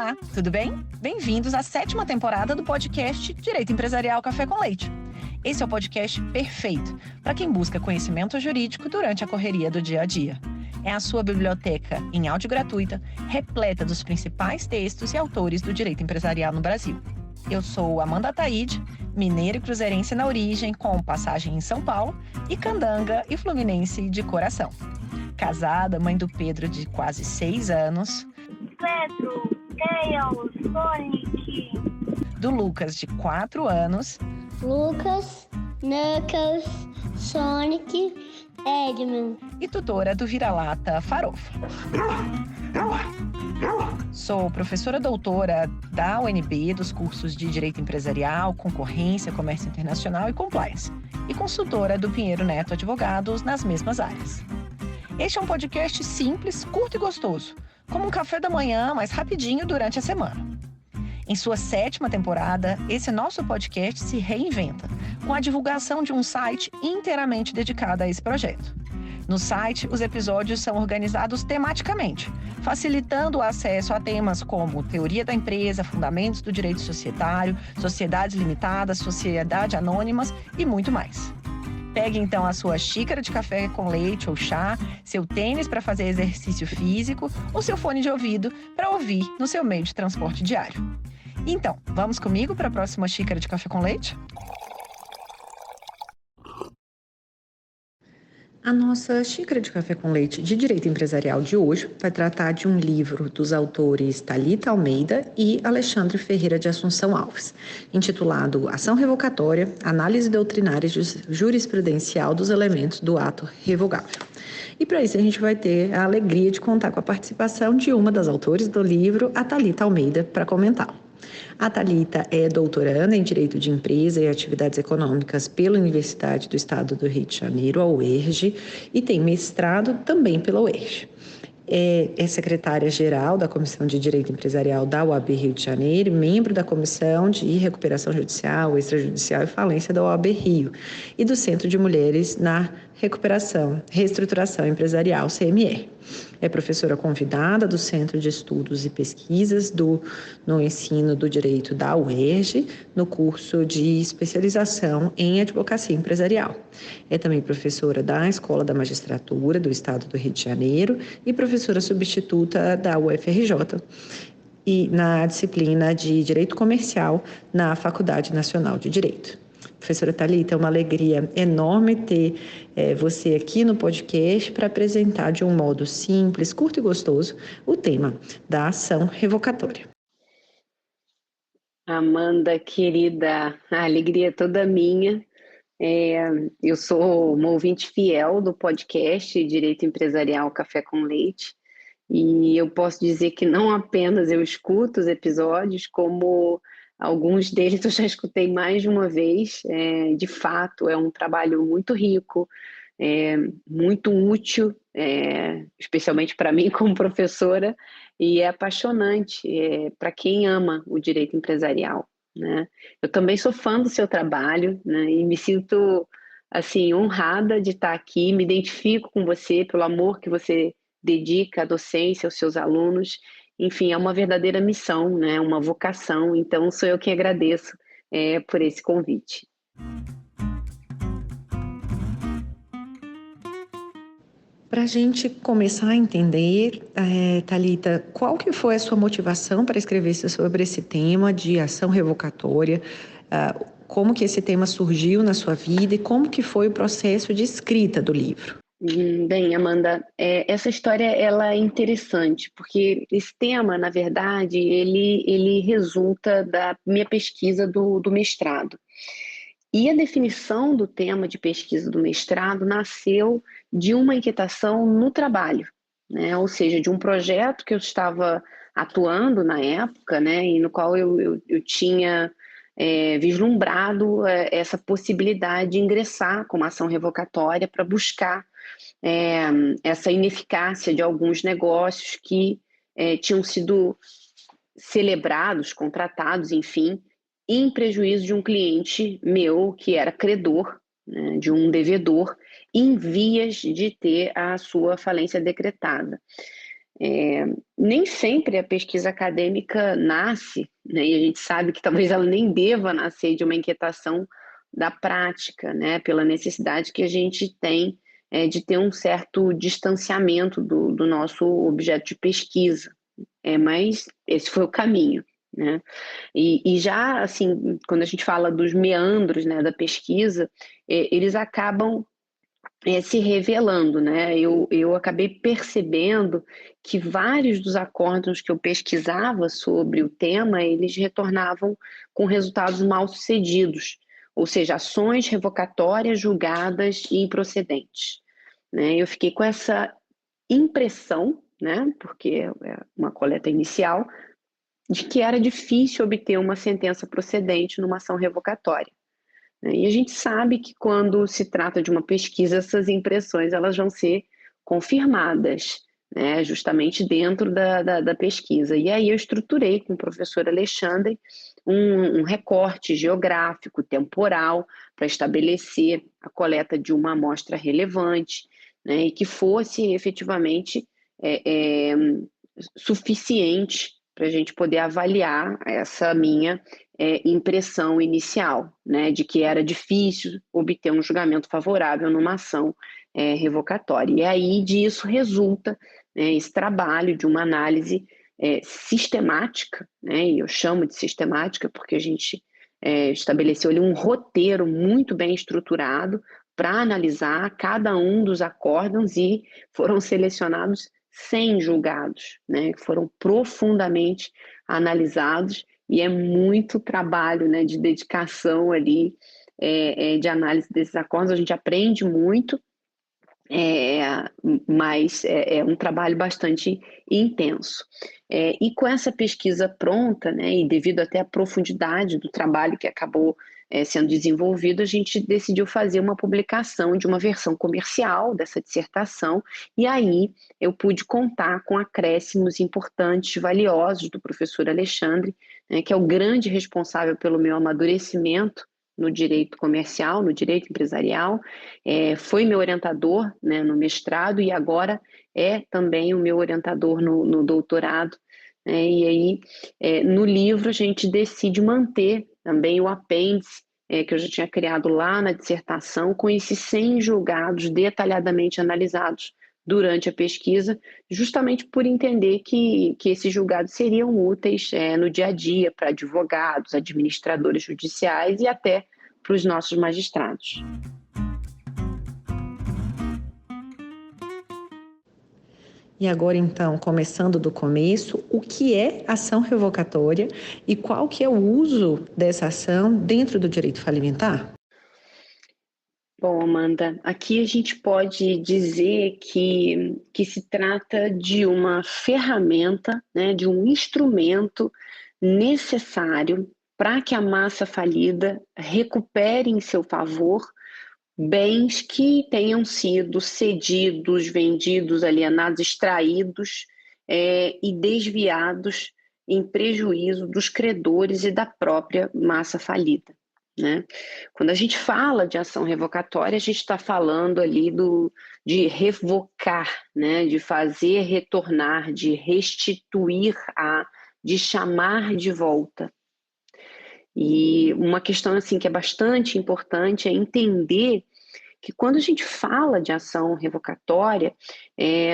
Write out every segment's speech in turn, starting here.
Olá, tudo bem? Bem-vindos à 7ª temporada do podcast Direito Empresarial Café com Leite. Esse é o podcast perfeito para quem busca conhecimento jurídico durante a correria do dia a dia. É a sua biblioteca em áudio gratuita, repleta dos principais textos e autores do direito empresarial no Brasil. Eu sou Amanda Ataide, mineira e cruzeirense na origem, com passagem em São Paulo, e candanga e fluminense de coração. Casada, mãe do Pedro, de quase 6 anos. Pedro, Tails, Sonic. Do Lucas, de 4 anos. Lucas, Knuckles, Sonic, Eggman. E tutora do Vira-Lata Farofa. Sou professora doutora da UNB dos cursos de Direito Empresarial, Concorrência, Comércio Internacional e Compliance. E consultora do Pinheiro Neto Advogados nas mesmas áreas. Este é um podcast simples, curto e gostoso, como um café da manhã, mais rapidinho durante a semana. Em sua 7ª temporada, esse nosso podcast se reinventa, com a divulgação de um site inteiramente dedicado a esse projeto. No site, os episódios são organizados tematicamente, facilitando o acesso a temas como teoria da empresa, fundamentos do direito societário, sociedades limitadas, sociedades anônimas e muito mais. Pegue então a sua xícara de café com leite ou chá, seu tênis para fazer exercício físico ou seu fone de ouvido para ouvir no seu meio de transporte diário. Então, vamos comigo para a próxima xícara de café com leite? A nossa xícara de café com leite de direito empresarial de hoje vai tratar de um livro dos autores Thalita Almeida e Alexandre Ferreira de Assunção Alves, intitulado Ação Revocatória, Análise Doutrinária e Jurisprudencial dos Elementos do Ato Revogável. E para isso a gente vai ter a alegria de contar com a participação de uma das autores do livro, a Thalita Almeida, para comentá-lo. A Thalita é doutoranda em Direito de Empresa e Atividades Econômicas pela Universidade do Estado do Rio de Janeiro, a UERJ, e tem mestrado também pela UERJ. É secretária-geral da Comissão de Direito Empresarial da UAB Rio de Janeiro, membro da Comissão de Recuperação Judicial, Extrajudicial e Falência da UAB Rio e do Centro de Mulheres na Reestruturação Empresarial, CMR. É professora convidada do Centro de Estudos e Pesquisas no Ensino do Direito da UERJ, no curso de especialização em Advocacia Empresarial. É também professora da Escola da Magistratura do Estado do Rio de Janeiro e professora substituta da UFRJ e na disciplina de Direito Comercial na Faculdade Nacional de Direito. Professora Thalita, é uma alegria enorme ter você aqui no podcast para apresentar de um modo simples, curto e gostoso o tema da ação revocatória. Amanda, querida, a alegria é toda minha. Eu sou uma ouvinte fiel do podcast Direito Empresarial Café com Leite e eu posso dizer que não apenas eu escuto os episódios, como alguns deles eu já escutei mais de uma vez. De fato, é um trabalho muito rico, muito útil, especialmente para mim como professora, e é apaixonante para quem ama o direito empresarial, né? Eu também sou fã do seu trabalho, né? E me sinto assim, honrada de estar aqui, me identifico com você pelo amor que você dedica à docência, aos seus alunos. Enfim, é uma verdadeira missão, né? Uma vocação, então sou eu quem agradeço por esse convite. Para a gente começar a entender, Thalita, qual que foi a sua motivação para escrever sobre esse tema de ação revocatória? Como que esse tema surgiu na sua vida e como que foi o processo de escrita do livro? Bem, Amanda, essa história ela é interessante, porque esse tema, na verdade, ele resulta da minha pesquisa do mestrado. E a definição do tema de pesquisa do mestrado nasceu de uma inquietação no trabalho, né? Ou seja, de um projeto que eu estava atuando na época, né? E no qual eu tinha vislumbrado essa possibilidade de ingressar com uma ação revocatória para buscar essa ineficácia de alguns negócios que tinham sido celebrados, contratados, enfim, em prejuízo de um cliente meu que era credor, né, de um devedor, em vias de ter a sua falência decretada. Nem sempre a pesquisa acadêmica nasce, né, e a gente sabe que talvez ela nem deva nascer de uma inquietação da prática, né, pela necessidade que a gente tem de ter um certo distanciamento do nosso objeto de pesquisa. Mas esse foi o caminho, né? E já, assim, quando a gente fala dos meandros, né, da pesquisa, eles acabam se revelando, né? Eu acabei percebendo que vários dos acórdãos que eu pesquisava sobre o tema, eles retornavam com resultados mal sucedidos, ou seja, ações revocatórias julgadas improcedentes, né? Eu fiquei com essa impressão, né? Porque é uma coleta inicial, de que era difícil obter uma sentença procedente numa ação revocatória. E a gente sabe que quando se trata de uma pesquisa, essas impressões elas vão ser confirmadas, né, justamente dentro da pesquisa. E aí eu estruturei com o professor Alexandre um recorte geográfico, temporal, para estabelecer a coleta de uma amostra relevante, né, e que fosse efetivamente suficiente para a gente poder avaliar essa minha impressão inicial, né, de que era difícil obter um julgamento favorável numa ação revocatória. E aí disso resulta esse trabalho de uma análise sistemática, né, e eu chamo de sistemática porque a gente estabeleceu ali um roteiro muito bem estruturado para analisar cada um dos acórdãos e foram selecionados 100 julgados, né, que foram profundamente analisados, e é muito trabalho, né, de dedicação ali, de análise desses acordos. A gente aprende muito, mas é um trabalho bastante intenso. E com essa pesquisa pronta, né, e devido até à profundidade do trabalho que acabou sendo desenvolvido, a gente decidiu fazer uma publicação de uma versão comercial dessa dissertação, e aí eu pude contar com acréscimos importantes, valiosos do professor Alexandre, né, que é o grande responsável pelo meu amadurecimento no direito comercial, no direito empresarial, foi meu orientador, né, no mestrado e agora é também o meu orientador no doutorado, né, e aí no livro a gente decide manter também o apêndice que eu já tinha criado lá na dissertação, com esses 100 julgados detalhadamente analisados durante a pesquisa, justamente por entender que esses julgados seriam úteis no dia a dia para advogados, administradores judiciais e até para os nossos magistrados. E agora, então, começando do começo, o que é ação revocatória e qual que é o uso dessa ação dentro do direito falimentar? Bom, Amanda, aqui a gente pode dizer que se trata de uma ferramenta, né, de um instrumento necessário para que a massa falida recupere em seu favor bens que tenham sido cedidos, vendidos, alienados, extraídos e desviados em prejuízo dos credores e da própria massa falida, né? Quando a gente fala de ação revocatória, a gente está falando ali de revocar, né? De fazer retornar, de restituir de chamar de volta. E uma questão assim que é bastante importante é entender que quando a gente fala de ação revocatória,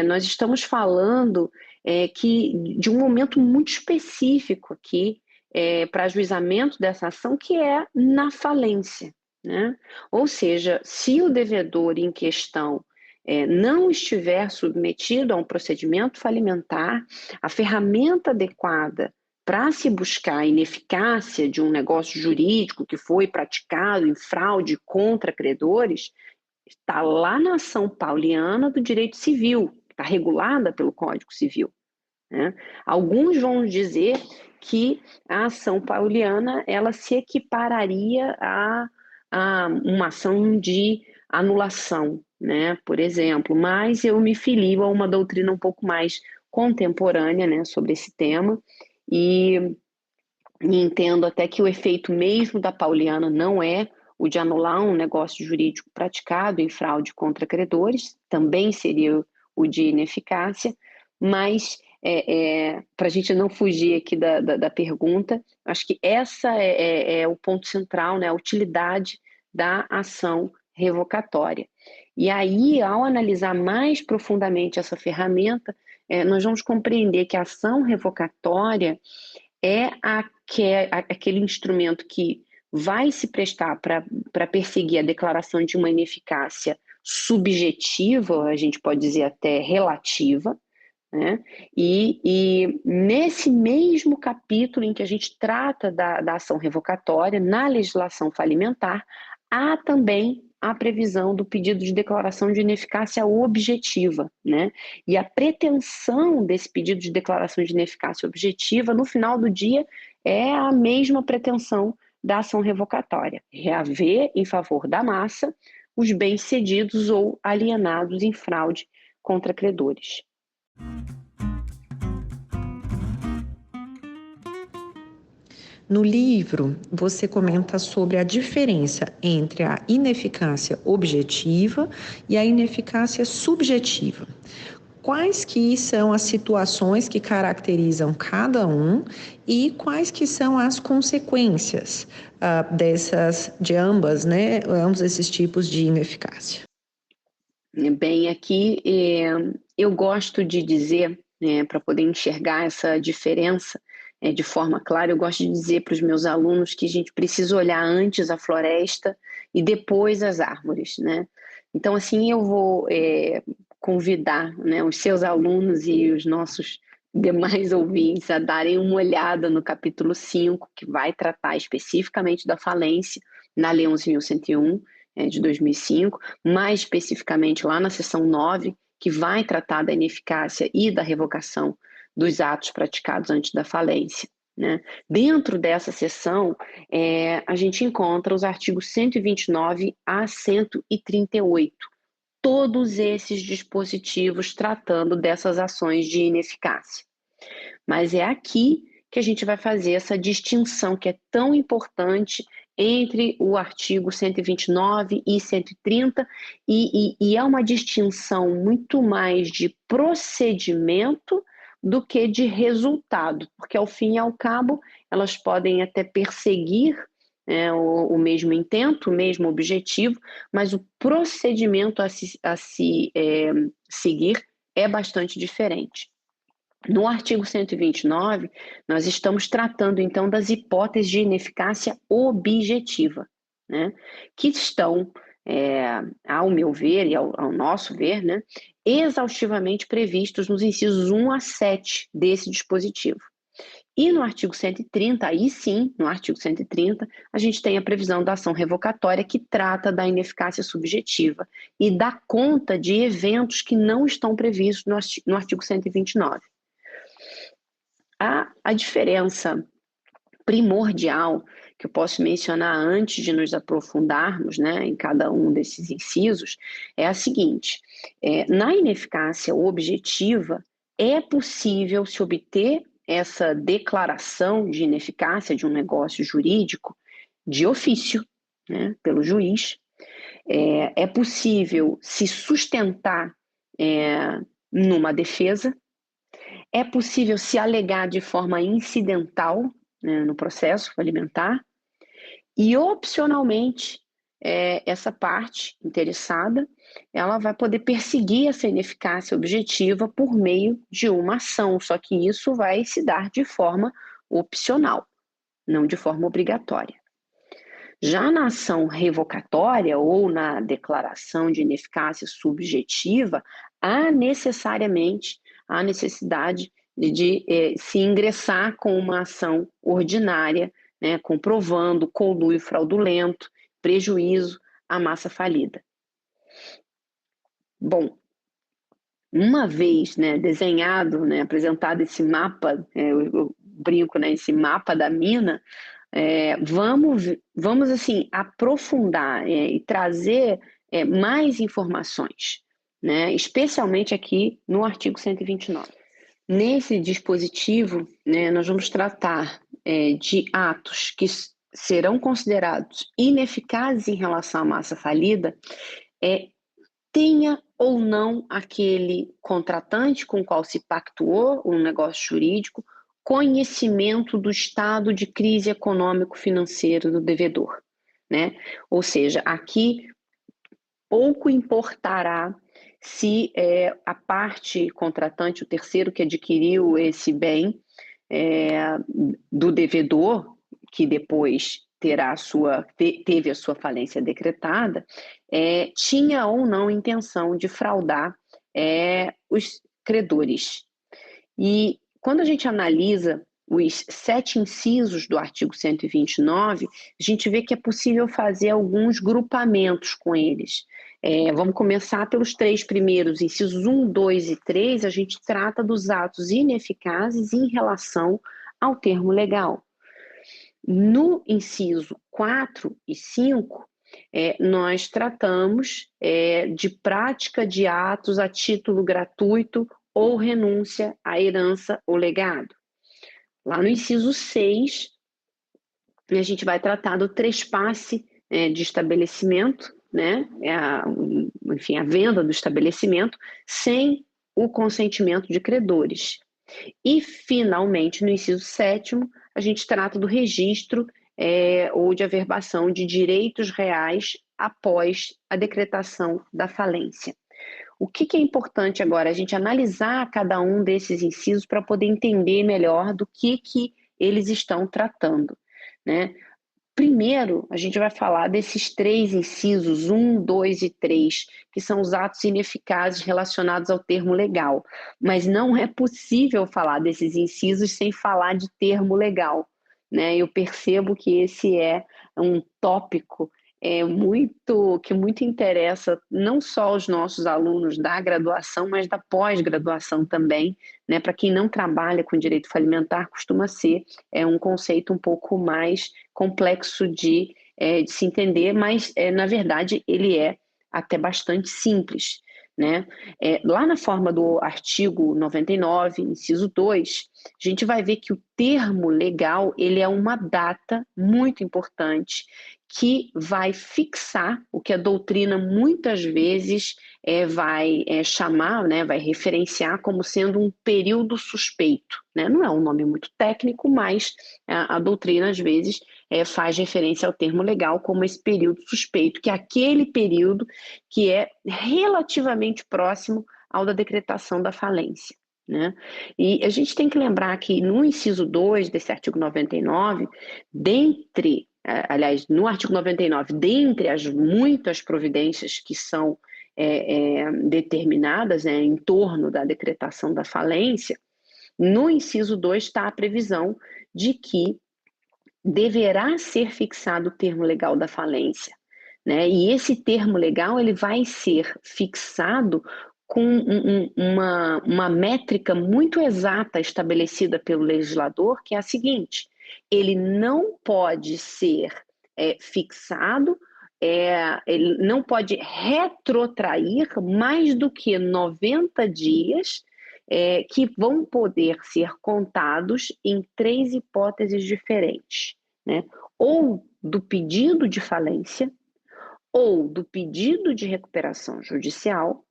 nós estamos falando de um momento muito específico aqui para ajuizamento dessa ação, que é na falência, né? Ou seja, se o devedor em questão não estiver submetido a um procedimento falimentar, a ferramenta adequada para se buscar a ineficácia de um negócio jurídico que foi praticado em fraude contra credores está lá na ação pauliana do direito civil, está regulada pelo Código Civil, né? Alguns vão dizer que a ação pauliana ela se equipararia a uma ação de anulação, né? Por exemplo, mas eu me filio a uma doutrina um pouco mais contemporânea, né, sobre esse tema, e entendo até que o efeito mesmo da pauliana não é o de anular um negócio jurídico praticado em fraude contra credores, também seria o de ineficácia, mas para a gente não fugir aqui da pergunta, acho que essa é o ponto central, né? A utilidade da ação revocatória. E aí, ao analisar mais profundamente essa ferramenta, nós vamos compreender que a ação revocatória é aquele instrumento que vai se prestar para perseguir a declaração de uma ineficácia subjetiva, a gente pode dizer até relativa, né? E nesse mesmo capítulo em que a gente trata da ação revocatória, na legislação falimentar, há também a previsão do pedido de declaração de ineficácia objetiva, né? E a pretensão desse pedido de declaração de ineficácia objetiva, no final do dia, é a mesma pretensão da ação revocatória: reaver em favor da massa os bens cedidos ou alienados em fraude contra credores. No livro, você comenta sobre a diferença entre a ineficácia objetiva e a ineficácia subjetiva. Quais que são as situações que caracterizam cada um e quais que são as consequências de ambas, né? Ambos esses tipos de ineficácia? Bem, aqui eu gosto de dizer, para poder enxergar essa diferença de forma clara, eu gosto de dizer para os meus alunos que a gente precisa olhar antes a floresta e depois as árvores, né? Então, assim, eu vou convidar, né, os seus alunos e os nossos demais ouvintes a darem uma olhada no capítulo 5, que vai tratar especificamente da falência, na Lei 11.101, de 2005, mais especificamente lá na seção 9, que vai tratar da ineficácia e da revogação dos atos praticados antes da falência, né? Dentro dessa seção, a gente encontra os artigos 129 a 138, todos esses dispositivos tratando dessas ações de ineficácia. Mas é aqui que a gente vai fazer essa distinção que é tão importante entre o artigo 129 e 130, e é uma distinção muito mais de procedimento do que de resultado, porque ao fim e ao cabo elas podem até perseguir o mesmo intento, o mesmo objetivo, mas o procedimento a se seguir é bastante diferente. No artigo 129, nós estamos tratando, então, das hipóteses de ineficácia objetiva, né? Que estão, ao meu ver e ao nosso ver, né, exaustivamente previstos nos incisos 1 a 7 desse dispositivo. E no artigo 130, aí sim, no artigo 130, a gente tem a previsão da ação revocatória que trata da ineficácia subjetiva e dá conta de eventos que não estão previstos no artigo 129. A diferença primordial que eu posso mencionar antes de nos aprofundarmos, né, em cada um desses incisos é a seguinte: na ineficácia objetiva, é possível se obter essa declaração de ineficácia de um negócio jurídico de ofício, né, pelo juiz. É possível se sustentar numa defesa. É possível se alegar de forma incidental, né, no processo falimentar, e opcionalmente essa parte interessada ela vai poder perseguir essa ineficácia objetiva por meio de uma ação, só que isso vai se dar de forma opcional, não de forma obrigatória. Já na ação revocatória ou na declaração de ineficácia subjetiva, há necessariamente a necessidade de se ingressar com uma ação ordinária, né, comprovando conluio fraudulento, prejuízo à massa falida. Bom, uma vez, né, desenhado, né, apresentado esse mapa, eu brinco, né, esse mapa da mina, vamos assim, aprofundar e trazer mais informações, né, especialmente aqui no artigo 129. Nesse dispositivo, né, nós vamos tratar de atos que serão considerados ineficazes em relação à massa falida, tenha ou não aquele contratante com o qual se pactuou um negócio jurídico conhecimento do estado de crise econômico-financeiro do devedor, né? Ou seja, aqui pouco importará se a parte contratante, o terceiro que adquiriu esse bem do devedor, que depois teve a sua falência decretada, tinha ou não intenção de fraudar os credores. E quando a gente analisa os 7 incisos do artigo 129, a gente vê que é possível fazer alguns grupamentos com eles. Vamos começar pelos 3 primeiros, incisos 1, 2 e 3, a gente trata dos atos ineficazes em relação ao termo legal. No inciso 4 e 5, nós tratamos de prática de atos a título gratuito ou renúncia à herança ou legado. Lá no inciso 6, a gente vai tratar do trespasse de estabelecimento, né? Enfim, a venda do estabelecimento sem o consentimento de credores. E, finalmente, no inciso 7º, a gente trata do registro ou de averbação de direitos reais após a decretação da falência. O que é importante agora? A gente analisar cada um desses incisos para poder entender melhor do que eles estão tratando, né? Primeiro, a gente vai falar desses 3 incisos, 1, 2 e 3, que são os atos ineficazes relacionados ao termo legal. Mas não é possível falar desses incisos sem falar de termo legal, né? Eu percebo que esse é um tópico que muito interessa não só os nossos alunos da graduação, mas da pós-graduação também, né? Para quem não trabalha com direito falimentar, costuma ser um conceito um pouco mais complexo de se entender, mas na verdade ele é até bastante simples, né? Lá na forma do artigo 99, inciso 2, a gente vai ver que o termo legal ele é uma data muito importante que vai fixar o que a doutrina muitas vezes vai chamar, né, vai referenciar como sendo um período suspeito, né? Não é um nome muito técnico, mas a doutrina às vezes faz referência ao termo legal como esse período suspeito, que é aquele período que é relativamente próximo ao da decretação da falência, né? E a gente tem que lembrar que no inciso 2 desse artigo 99, no artigo 99, dentre as muitas providências que são determinadas em torno da decretação da falência, no inciso 2 está a previsão de que deverá ser fixado o termo legal da falência, né? E esse termo legal ele vai ser fixado com uma métrica muito exata estabelecida pelo legislador, que é a seguinte: ele não pode ser fixado, ele não pode retrotrair mais do que 90 dias, que vão poder ser contados em 3 hipóteses diferentes, né? Ou do pedido de falência, ou do pedido de recuperação judicial,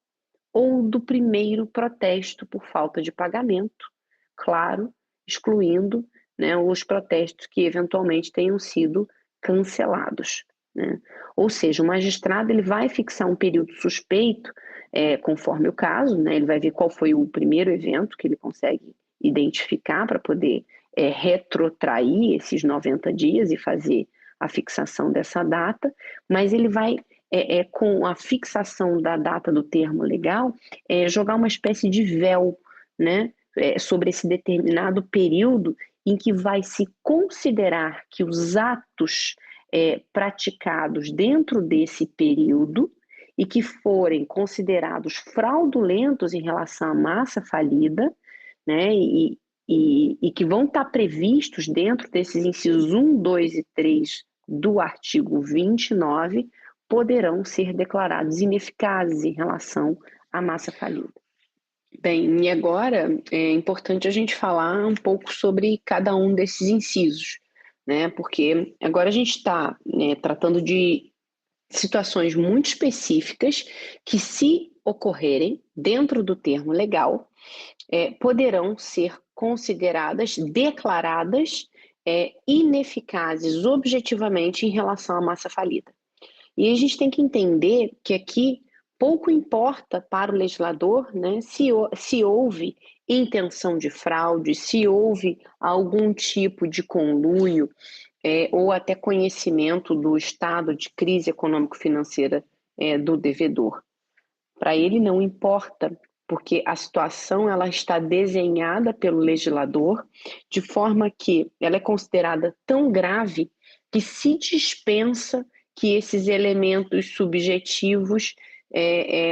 ou do primeiro protesto por falta de pagamento, claro, excluindo, né, os protestos que eventualmente tenham sido cancelados, né? Ou seja, o magistrado ele vai fixar um período suspeito, conforme o caso, né? Ele vai ver qual foi o primeiro evento que ele consegue identificar para poder retrotrair esses 90 dias e fazer a fixação dessa data, mas ele vai com a fixação da data do termo legal, jogar uma espécie de véu, né, sobre esse determinado período em que vai se considerar que os atos praticados dentro desse período e que forem considerados fraudulentos em relação à massa falida, né, e que vão estar previstos dentro desses incisos 1, 2 e 3 do artigo 29, poderão ser declarados ineficazes em relação à massa falida. Bem, e agora é importante a gente falar um pouco sobre cada um desses incisos, né? Porque agora a gente está tratando de situações muito específicas que, se ocorrerem dentro do termo legal, poderão ser consideradas, declaradas ineficazes objetivamente em relação à massa falida. E a gente tem que entender que aqui pouco importa para o legislador, né, se houve intenção de fraude, se houve algum tipo de conluio ou até conhecimento do estado de crise econômico-financeira do devedor. Para ele não importa, porque a situação ela está desenhada pelo legislador de forma que ela é considerada tão grave que se dispensa que esses elementos subjetivos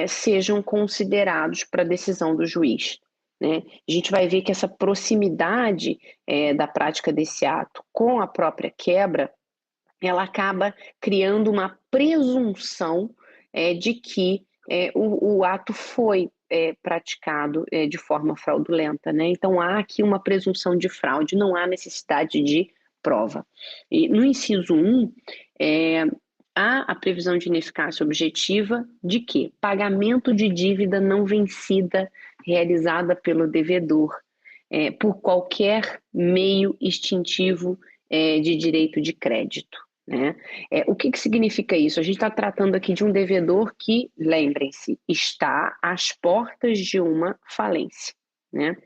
sejam considerados para a decisão do juiz, né? A gente vai ver que essa proximidade da prática desse ato com a própria quebra, ela acaba criando uma presunção de que o ato foi praticado de forma fraudulenta, né? Então há aqui uma presunção de fraude, não há necessidade de prova. E no inciso 1, há a previsão de ineficácia objetiva de que pagamento de dívida não vencida realizada pelo devedor por qualquer meio extintivo de direito de crédito, né? O que significa isso? A gente está tratando aqui de um devedor que, lembrem-se, está às portas de uma falência, né?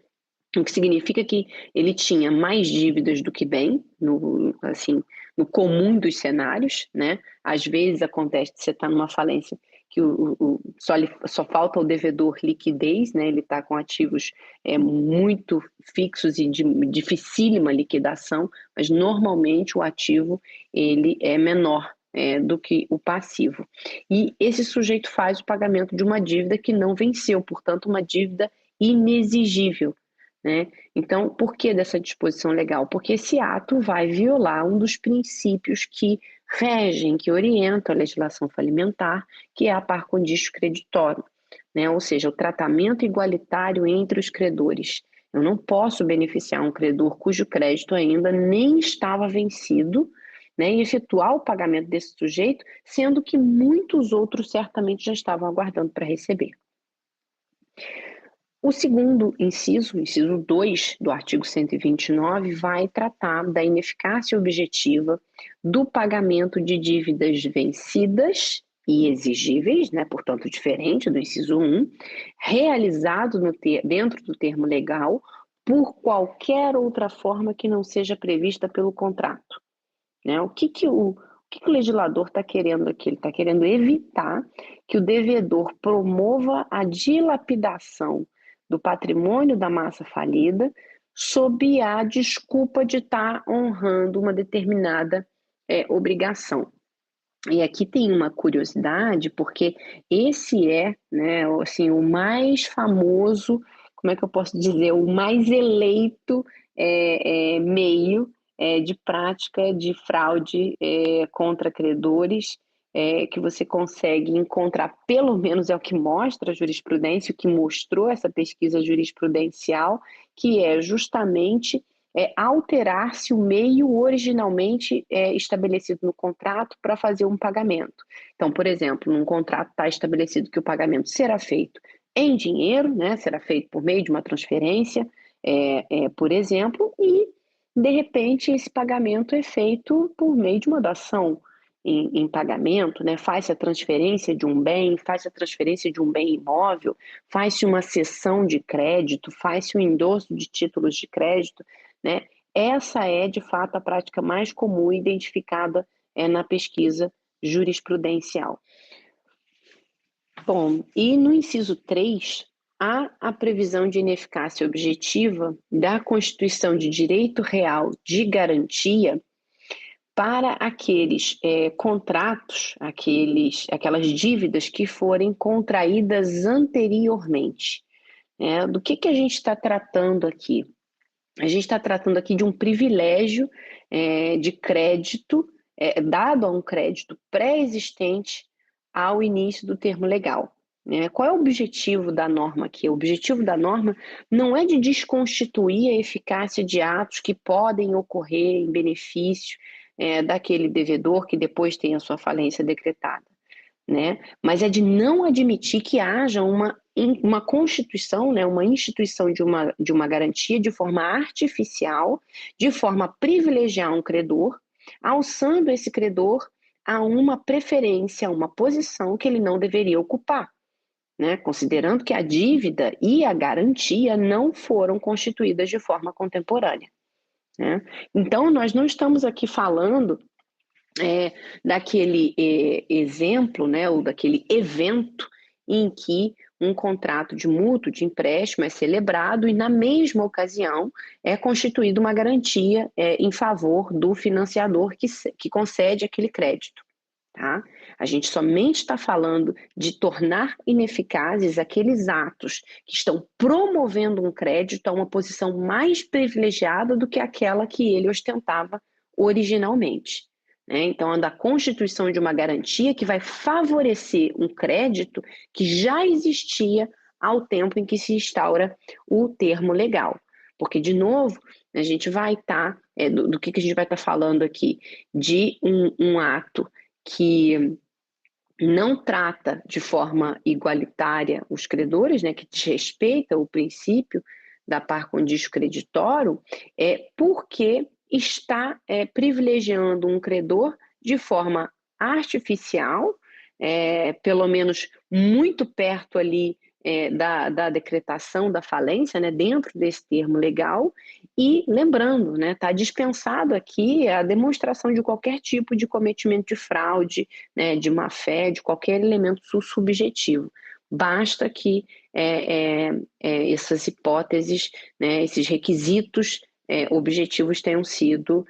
O que significa que ele tinha mais dívidas do que bem, no comum dos cenários, né? Às vezes acontece que você está numa falência que só falta o devedor liquidez, né? Ele está com ativos muito fixos e de dificílima liquidação, mas normalmente o ativo ele é menor do que o passivo. E esse sujeito faz o pagamento de uma dívida que não venceu, portanto, uma dívida inexigível, né? Então, por que dessa disposição legal? Porque esse ato vai violar um dos princípios que regem, que orientam a legislação falimentar, que é a par condicio creditório, né? Ou seja, o tratamento igualitário entre os credores. Eu não posso beneficiar um credor cujo crédito ainda nem estava vencido, né, e efetuar o pagamento desse sujeito, sendo que muitos outros certamente já estavam aguardando para receber. O segundo inciso, o inciso 2 do artigo 129, vai tratar da ineficácia objetiva do pagamento de dívidas vencidas e exigíveis, né, portanto diferente do inciso 1, realizado dentro do termo legal por qualquer outra forma que não seja prevista pelo contrato, né? O que o legislador está querendo aqui? Ele está querendo evitar que o devedor promova a dilapidação do patrimônio da massa falida sob a desculpa de estar honrando uma determinada obrigação. E aqui tem uma curiosidade, porque esse né, assim, o mais famoso, como é que eu posso dizer, o mais eleito meio de prática de fraude contra credores, que você consegue encontrar, pelo menos é o que mostra a jurisprudência, o que mostrou essa pesquisa jurisprudencial, que é justamente alterar-se o meio originalmente estabelecido no contrato para fazer um pagamento. Então, por exemplo, num contrato está estabelecido que o pagamento será feito em dinheiro, né, será feito por meio de uma transferência, por exemplo, e, de repente, esse pagamento é feito por meio de uma doação em pagamento, né? Faz-se a transferência de um bem, faz-se a transferência de um bem imóvel, faz-se uma cessão de crédito, faz-se um endosso de títulos de crédito, né? Essa é, de fato, a prática mais comum identificada na pesquisa jurisprudencial. Bom, e no inciso 3, há a previsão de ineficácia objetiva da constituição de direito real de garantia para aqueles contratos, aquelas dívidas que forem contraídas anteriormente. Do que a gente está tratando aqui? A gente está tratando aqui de um privilégio de crédito, dado a um crédito pré-existente ao início do termo legal. Qual é o objetivo da norma aqui? O objetivo da norma não é de desconstituir a eficácia de atos que podem ocorrer em benefício daquele devedor que depois tem a sua falência decretada. né? Mas é de não admitir que haja uma constituição, né, uma instituição de uma garantia de forma artificial, de forma a privilegiar um credor, alçando esse credor a uma preferência, a uma posição que ele não deveria ocupar, né, considerando que a dívida e a garantia não foram constituídas de forma contemporânea, né? Então, nós não estamos aqui falando daquele exemplo, né, ou daquele evento em que um contrato de mútuo de empréstimo é celebrado e, na mesma ocasião, é constituída uma garantia em favor do financiador que concede aquele crédito. Tá? A gente somente está falando de tornar ineficazes aqueles atos que estão promovendo um crédito a uma posição mais privilegiada do que aquela que ele ostentava originalmente. Então, é da constituição de uma garantia que vai favorecer um crédito que já existia ao tempo em que se instaura o termo legal. Porque, de novo, a gente vai estar, do que a gente vai estar falando aqui? De um ato que não trata de forma igualitária os credores, né, que desrespeita o princípio da par condicio creditórum, porque está privilegiando um credor de forma artificial, pelo menos muito perto ali da decretação da falência, né, dentro desse termo legal, e lembrando, né, está dispensado aqui a demonstração de qualquer tipo de cometimento de fraude, né, de má-fé, de qualquer elemento subjetivo. Basta que essas hipóteses, né, esses requisitos objetivos tenham sido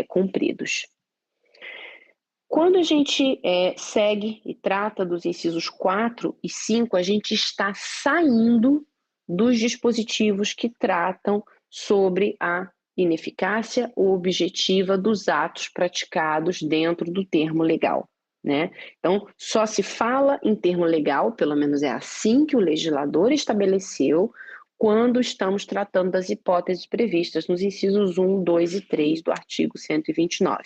cumpridos. Quando a gente segue e trata dos incisos 4 e 5, a gente está saindo dos dispositivos que tratam sobre a ineficácia objetiva dos atos praticados dentro do termo legal, né? Então, só se fala em termo legal, pelo menos é assim que o legislador estabeleceu, quando estamos tratando das hipóteses previstas nos incisos 1, 2 e 3 do artigo 129.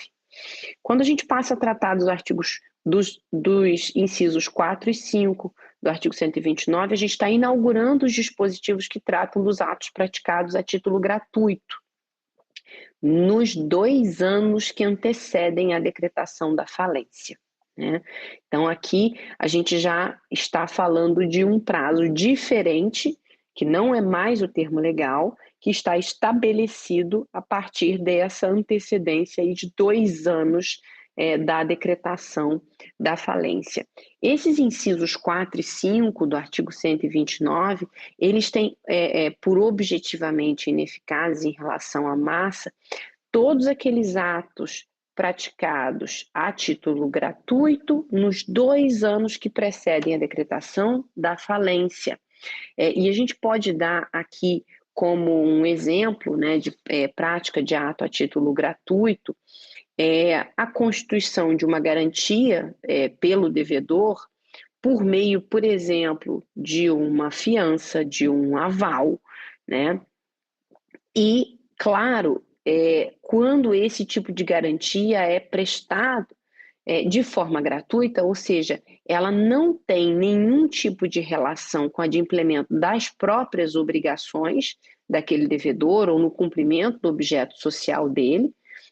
Quando a gente passa a tratar dos artigos dos incisos 4 e 5 do artigo 129, a gente está inaugurando os dispositivos que tratam dos atos praticados a título gratuito, nos 2 anos que antecedem a decretação da falência, né? Então, aqui a gente já está falando de um prazo diferente, que não é mais o termo legal, que está estabelecido a partir dessa antecedência aí de 2 anos da decretação da falência. Esses incisos 4 e 5 do artigo 129, eles têm por objetivamente ineficazes em relação à massa, todos aqueles atos praticados a título gratuito nos 2 anos que precedem a decretação da falência. E a gente pode dar aqui como um exemplo, né, de prática de ato a título gratuito, a constituição de uma garantia pelo devedor por meio, por exemplo, de uma fiança, de um aval, né? E, claro, quando esse tipo de garantia é prestado de forma gratuita, ou seja, ela não tem nenhum tipo de relação com a de implemento das próprias obrigações daquele devedor ou no cumprimento do objeto social dele,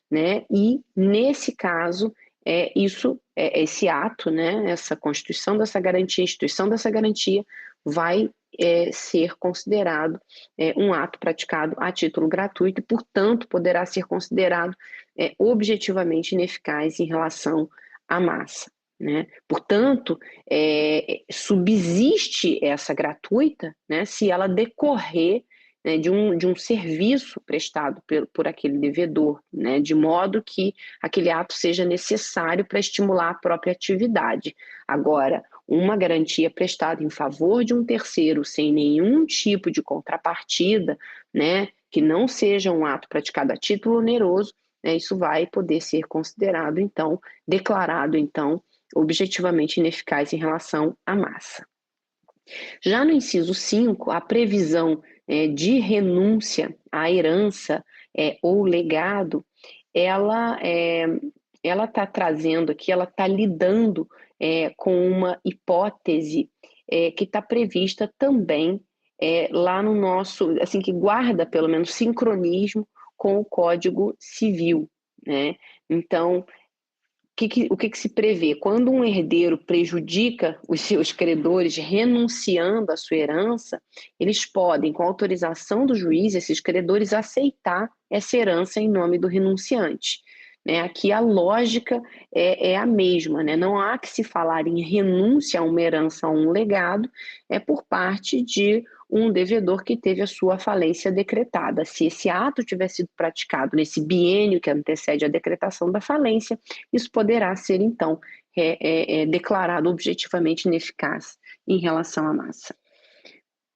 né? E, nesse caso, esse ato, né, essa constituição dessa garantia, instituição dessa garantia, vai ser considerado um ato praticado a título gratuito e, portanto, poderá ser considerado objetivamente ineficaz em relação à massa, né? Portanto, subsiste essa gratuita, né, se ela decorrer, né, de um serviço prestado por aquele devedor, né, de modo que aquele ato seja necessário para estimular a própria atividade. Agora, uma garantia prestada em favor de um terceiro sem nenhum tipo de contrapartida, né, que não seja um ato praticado a título oneroso, né, isso vai poder ser considerado, então, declarado, então, objetivamente ineficaz em relação à massa. Já no inciso 5, a previsão de renúncia à herança ou legado, ela está trazendo aqui, ela está lidando com uma hipótese que está prevista também lá no nosso, assim, que guarda pelo menos sincronismo com o Código Civil, né? Então, o que se prevê? Quando um herdeiro prejudica os seus credores renunciando à sua herança, eles podem, com autorização do juiz, esses credores aceitar essa herança em nome do renunciante. Né? Aqui a lógica é a mesma, né? Não há que se falar em renúncia a uma herança, a um legado, por parte de um devedor que teve a sua falência decretada. Se esse ato tiver sido praticado nesse biênio que antecede a decretação da falência, isso poderá ser, então, declarado objetivamente ineficaz em relação à massa.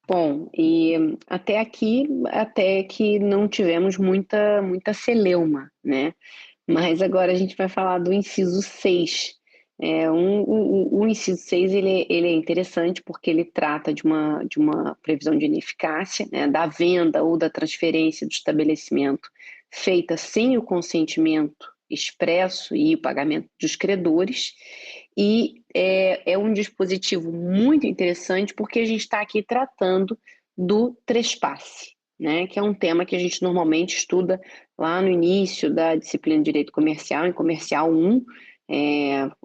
Bom, e até aqui, até que não tivemos muita celeuma, né? Mas agora a gente vai falar do inciso 6. O inciso 6 ele é interessante porque ele trata de uma previsão de ineficácia, né, da venda ou da transferência do estabelecimento feita sem o consentimento expresso e o pagamento dos credores, e é um dispositivo muito interessante porque a gente está aqui tratando do trespasse, né, que é um tema que a gente normalmente estuda lá no início da disciplina de Direito Comercial, em Comercial 1,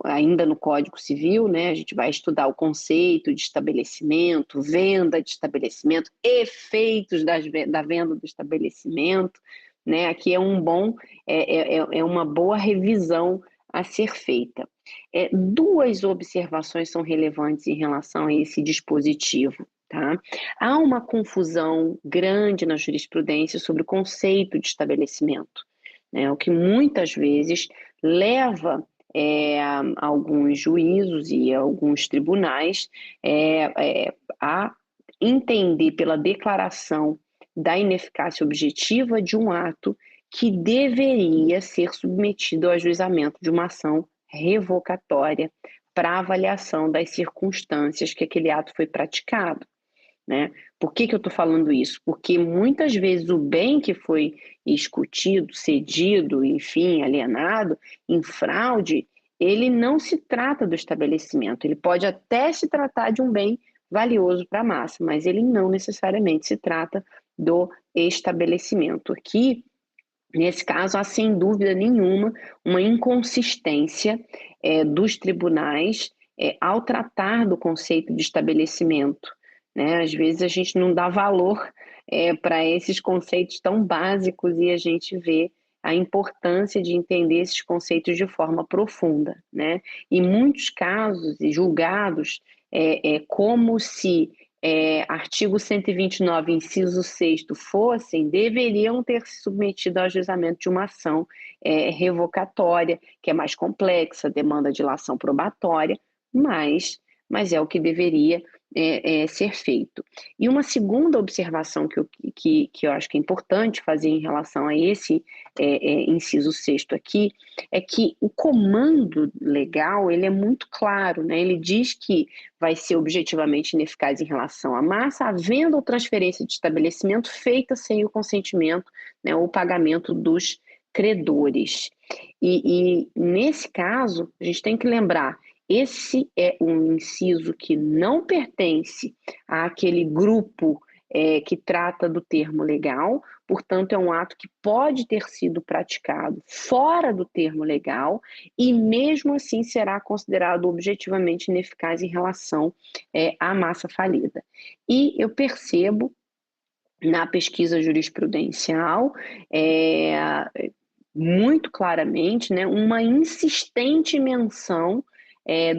ainda no Código Civil, né, a gente vai estudar o conceito de estabelecimento, venda de estabelecimento, efeitos da venda do estabelecimento, né, aqui é uma boa revisão a ser feita. Duas observações são relevantes em relação a esse dispositivo. Tá? Há uma confusão grande na jurisprudência sobre o conceito de estabelecimento, né? O que muitas vezes leva alguns juízos e alguns tribunais a entender pela declaração da ineficácia objetiva de um ato que deveria ser submetido ao ajuizamento de uma ação revocatória para avaliação das circunstâncias que aquele ato foi praticado. Né? Por que eu estou falando isso? Porque muitas vezes o bem que foi escutido, cedido, enfim, alienado, em fraude, ele não se trata do estabelecimento. Ele pode até se tratar de um bem valioso para a massa, mas ele não necessariamente se trata do estabelecimento. Aqui, nesse caso, há sem dúvida nenhuma uma inconsistência dos tribunais ao tratar do conceito de estabelecimento. Né? Às vezes a gente não dá valor para esses conceitos tão básicos e a gente vê a importância de entender esses conceitos de forma profunda. Né? Em muitos casos, julgados como se artigo 129, inciso 6º deveriam ter se submetido ao ajuizamento de uma ação revocatória, que é mais complexa, demanda dilação probatória, mas é o que deveria ser feito. E uma segunda observação que eu acho que é importante fazer em relação a esse inciso 6º aqui, é que o comando legal ele é muito claro, né? Ele diz que vai ser objetivamente ineficaz em relação à massa, a venda ou transferência de estabelecimento feita sem o consentimento, né, ou pagamento dos credores. E nesse caso, a gente tem que lembrar, esse é um inciso que não pertence àquele grupo que trata do termo legal, portanto, é um ato que pode ter sido praticado fora do termo legal e, mesmo assim, será considerado objetivamente ineficaz em relação à massa falida. E eu percebo, na pesquisa jurisprudencial, muito claramente, né, uma insistente menção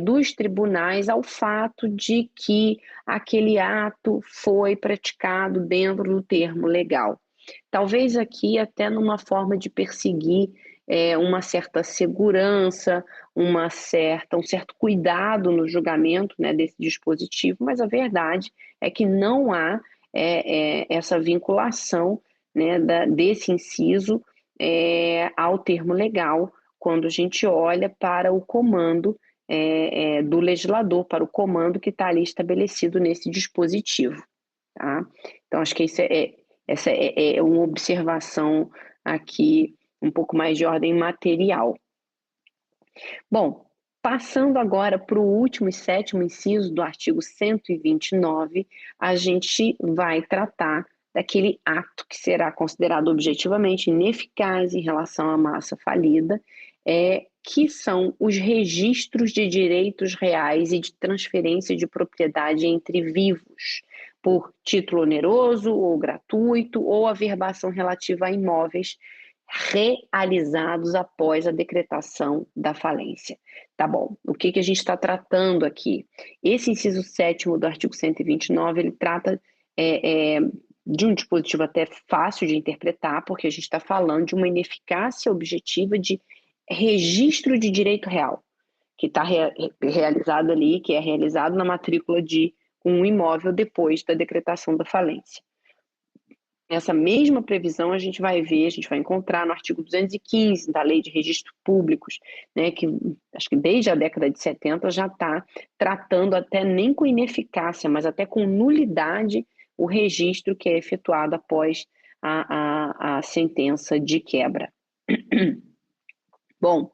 dos tribunais ao fato de que aquele ato foi praticado dentro do termo legal. Talvez aqui até numa forma de perseguir uma certa segurança, um certo cuidado no julgamento, né, desse dispositivo, mas a verdade é que não há essa vinculação, né, desse inciso ao termo legal, quando a gente olha para o comando do legislador, para o comando que está ali estabelecido nesse dispositivo. Tá? Então, acho que essa é uma observação aqui um pouco mais de ordem material. Bom, Passando agora para o último e sétimo inciso do artigo 129, a gente vai tratar daquele ato que será considerado objetivamente ineficaz em relação à massa falida, que são os registros de direitos reais e de transferência de propriedade entre vivos, por título oneroso ou gratuito, ou averbação relativa a imóveis realizados após a decretação da falência. Tá bom, o que a gente está tratando aqui? Esse inciso 7º do artigo 129, ele trata de um dispositivo até fácil de interpretar, porque a gente está falando de uma ineficácia objetiva de registro de direito real, que está realizado ali, que é realizado na matrícula de um imóvel depois da decretação da falência. Essa mesma previsão a gente vai encontrar no artigo 215 da Lei de Registros Públicos, né, que acho que desde a década de 70 já está tratando até nem com ineficácia, mas até com nulidade o registro que é efetuado após a sentença de quebra. Bom,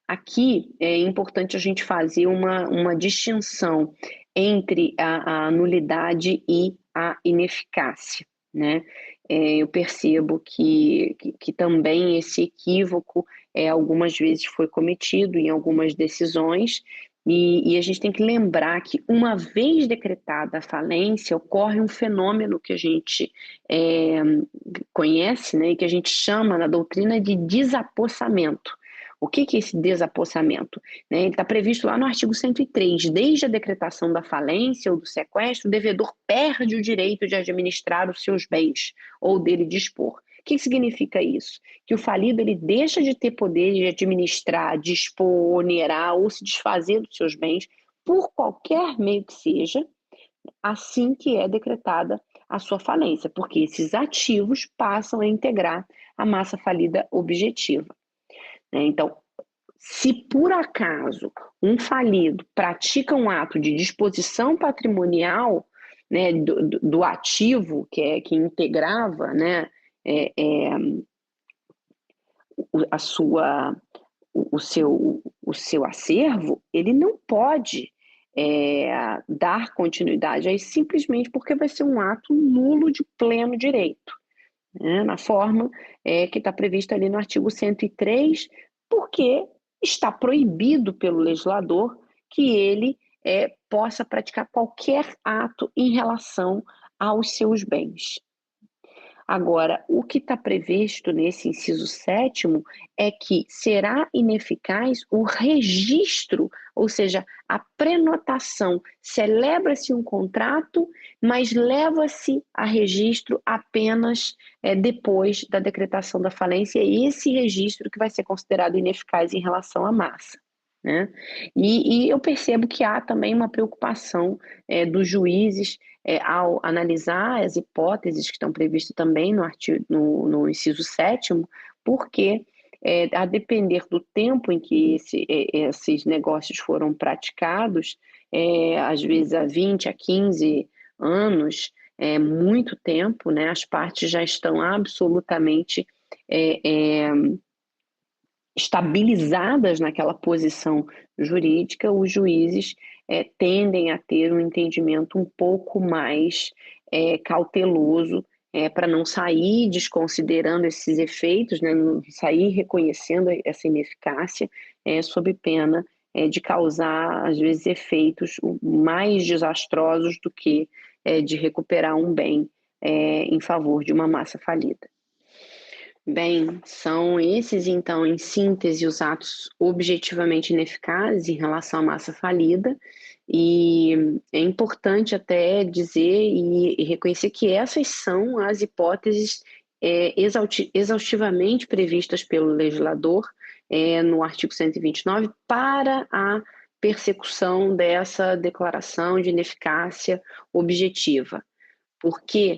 aqui é importante a gente fazer uma distinção entre a nulidade e a ineficácia, né? Eu percebo que também esse equívoco algumas vezes foi cometido em algumas decisões, e a gente tem que lembrar que, uma vez decretada a falência, ocorre um fenômeno que a gente conhece, né, e que a gente chama na doutrina de desapossamento. O que é esse desapossamento? Ele está previsto lá no artigo 103. Desde a decretação da falência ou do sequestro, o devedor perde o direito de administrar os seus bens ou dele dispor. O que significa isso? Que o falido ele deixa de ter poder de administrar, dispor, onerar ou se desfazer dos seus bens por qualquer meio que seja, assim que é decretada a sua falência, porque esses ativos passam a integrar a massa falida objetiva. Então, se por acaso um falido pratica um ato de disposição patrimonial, né, do ativo que integrava, né, o seu acervo, ele não pode dar continuidade a isso simplesmente porque vai ser um ato nulo de pleno direito, né, na forma que está prevista ali no artigo 103, porque está proibido pelo legislador que ele possa praticar qualquer ato em relação aos seus bens. Agora, o que está previsto nesse inciso 7º é que será ineficaz o registro, ou seja, a prenotação. Celebra-se um contrato, mas leva-se a registro apenas depois da decretação da falência, e esse registro que vai ser considerado ineficaz em relação à massa, né? E eu percebo que há também uma preocupação dos juízes ao analisar as hipóteses que estão previstas também no inciso 7º, porque a depender do tempo em que esses negócios foram praticados, às vezes há 20 a 15 anos, muito tempo, né, as partes já estão absolutamente estabilizadas naquela posição jurídica, os juízes tendem a ter um entendimento um pouco mais cauteloso para não sair desconsiderando esses efeitos, né, não sair reconhecendo essa ineficácia sob pena de causar, às vezes, efeitos mais desastrosos do que de recuperar um bem em favor de uma massa falida. Bem, são esses, então, em síntese, os atos objetivamente ineficazes em relação à massa falida, e é importante até dizer e reconhecer que essas são as hipóteses exaustivamente previstas pelo legislador no artigo 129 para a persecução dessa declaração de ineficácia objetiva. Por quê?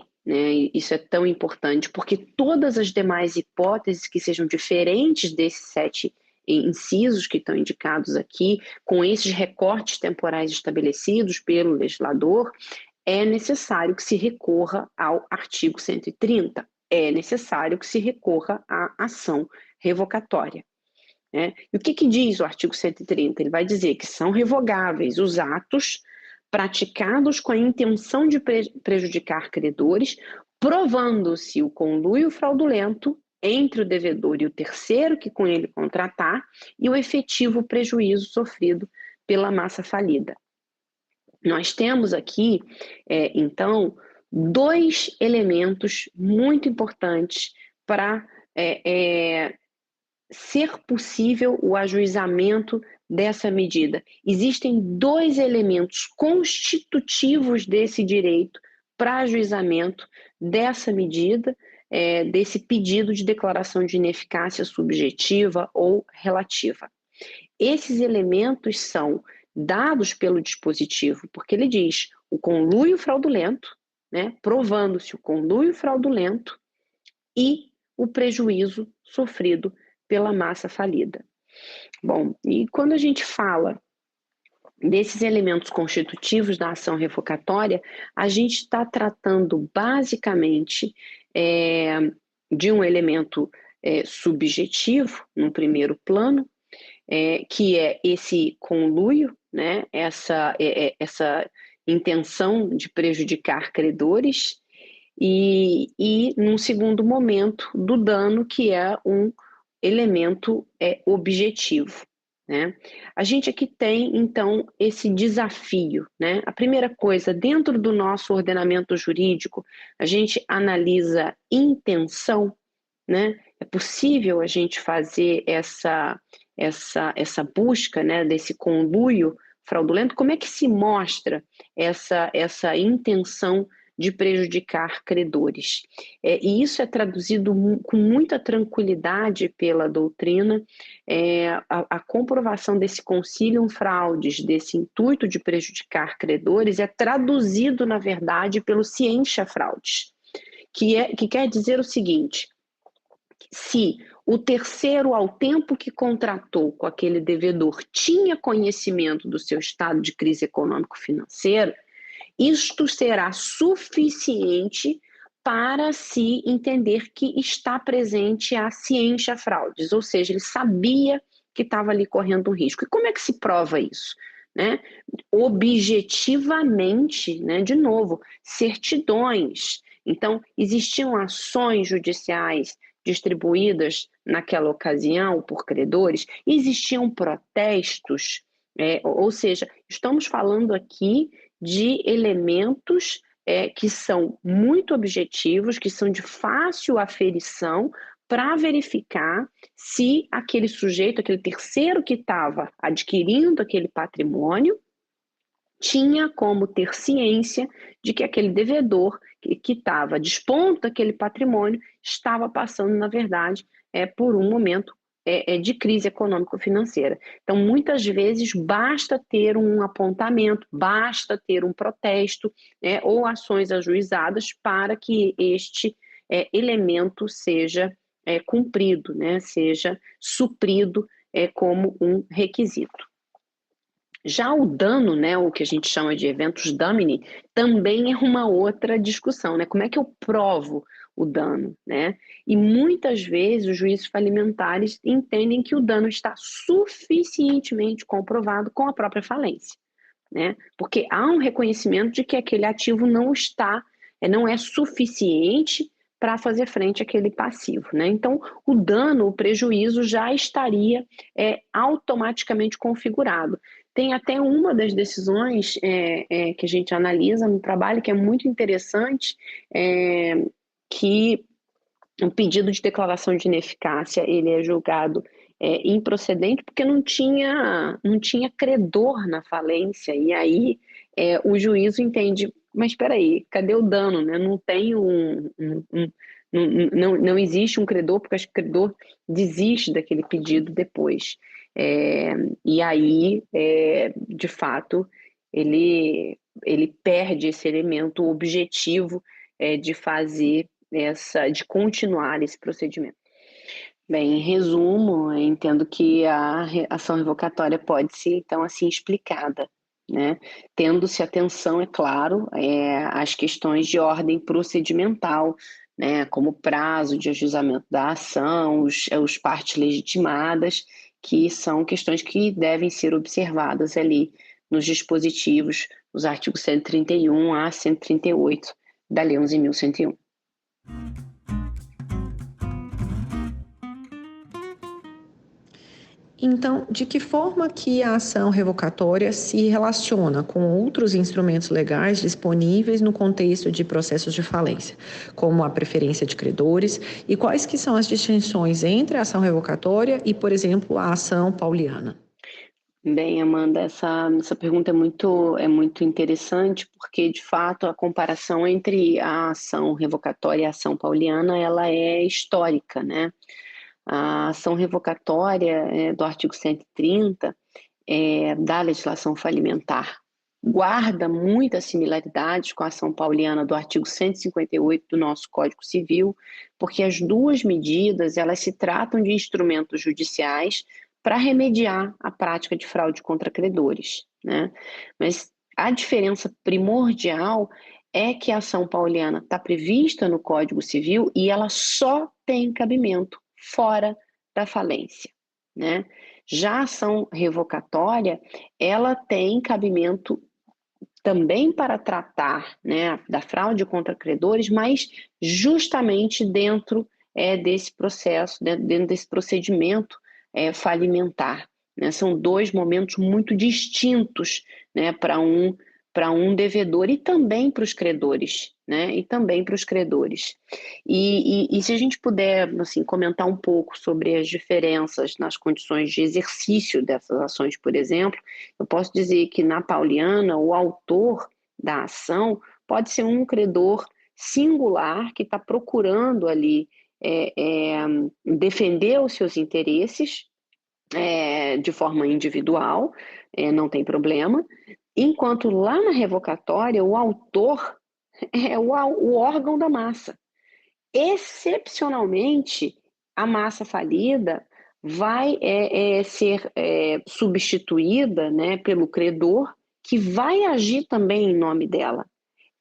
Isso é tão importante, porque todas as demais hipóteses que sejam diferentes desses 7 incisos que estão indicados aqui, com esses recortes temporais estabelecidos pelo legislador, é necessário que se recorra ao artigo 130, é necessário que se recorra à ação revocatória. né? E o que diz o artigo 130? Ele vai dizer que são revogáveis os atos praticados com a intenção de prejudicar credores, provando-se o conluio fraudulento entre o devedor e o terceiro que com ele contratar e o efetivo prejuízo sofrido pela massa falida. Nós temos aqui, então, dois elementos muito importantes para ser possível o ajuizamento dessa medida. Existem dois elementos constitutivos desse direito para ajuizamento dessa medida, desse pedido de declaração de ineficácia subjetiva ou relativa. Esses elementos são dados pelo dispositivo, porque ele diz o conluio fraudulento, né, provando-se o conluio fraudulento e o prejuízo sofrido pela massa falida. Bom, e quando a gente fala desses elementos constitutivos da ação revocatória, a gente está tratando basicamente de um elemento subjetivo, no primeiro plano, que é esse conluio, né, essa intenção de prejudicar credores, e num segundo momento, do dano, que é um elemento objetivo, né? A gente aqui tem, então, esse desafio, né? A primeira coisa, dentro do nosso ordenamento jurídico, a gente analisa intenção, né? É possível a gente fazer essa busca, né, desse conluio fraudulento? Como é que se mostra essa intenção de prejudicar credores? E isso é traduzido com muita tranquilidade pela doutrina. A comprovação desse concilium fraudes, desse intuito de prejudicar credores, é traduzido, na verdade, pelo scientia fraudes, que quer dizer o seguinte: se o terceiro, ao tempo que contratou com aquele devedor, tinha conhecimento do seu estado de crise econômico-financeira, isto será suficiente para se entender que está presente a scientia fraudes, ou seja, ele sabia que estava ali correndo um risco. E como é que se prova isso? Né? Objetivamente, né? De novo, certidões. Então, existiam ações judiciais distribuídas naquela ocasião por credores, existiam protestos, ou seja, estamos falando aqui de elementos que são muito objetivos, que são de fácil aferição, para verificar se aquele sujeito, aquele terceiro que estava adquirindo aquele patrimônio, tinha como ter ciência de que aquele devedor que estava dispondo daquele patrimônio estava passando, na verdade, por um momento de crise econômico-financeira. Então, muitas vezes, basta ter um apontamento, basta ter um protesto, ou ações ajuizadas para que este elemento seja cumprido, né, seja suprido como um requisito. Já o dano, né, o que a gente chama de eventus damini, também é uma outra discussão, né? Como é que eu provo o dano, né? E muitas vezes os juízes falimentares entendem que o dano está suficientemente comprovado com a própria falência, né? Porque há um reconhecimento de que aquele ativo não é suficiente para fazer frente àquele passivo, né? Então, o dano, o prejuízo já estaria automaticamente configurado. Tem até uma das decisões que a gente analisa no trabalho, que é muito interessante, que o pedido de declaração de ineficácia ele é julgado improcedente porque não tinha credor na falência, e aí o juízo entende, mas espera aí, cadê o dano, né? Não tem não existe um credor, porque o credor desiste daquele pedido depois. E aí, de fato, ele perde esse elemento objetivo de fazer de continuar esse procedimento. Bem, em resumo, eu entendo que a ação revocatória pode ser, então, assim, explicada, né? Tendo-se atenção, é claro, às questões de ordem procedimental, né? Como prazo de ajuizamento da ação, os partes legitimadas, que são questões que devem ser observadas ali nos dispositivos, os artigos 131 a 138 da Lei 11.101. Então, de que forma que a ação revocatória se relaciona com outros instrumentos legais disponíveis no contexto de processos de falência, como a preferência de credores, e quais que são as distinções entre a ação revocatória e, por exemplo, a ação pauliana? Bem, Amanda, essa pergunta é muito interessante, porque, de fato, a comparação entre a ação revocatória e a ação pauliana, ela é histórica, né? A ação revocatória do artigo 130 da legislação falimentar guarda muitas similaridades com a ação pauliana do artigo 158 do nosso Código Civil, porque as duas medidas elas se tratam de instrumentos judiciais para remediar a prática de fraude contra credores, né? Mas a diferença primordial é que a ação pauliana está prevista no Código Civil e ela só tem cabimento fora da falência, né? Já a ação revocatória, ela tem cabimento também para tratar, né, da fraude contra credores, mas justamente dentro desse processo, dentro desse procedimento falimentar, né? São dois momentos muito distintos, né, para um devedor e também para os credores, né? E também para os credores. E se a gente puder, assim, comentar um pouco sobre as diferenças nas condições de exercício dessas ações, por exemplo, eu posso dizer que na pauliana o autor da ação pode ser um credor singular que está procurando ali defender os seus interesses de forma individual, não tem problema. Enquanto lá na revocatória, o autor é o órgão da massa. Excepcionalmente, a massa falida vai ser substituída, né, pelo credor, que vai agir também em nome dela.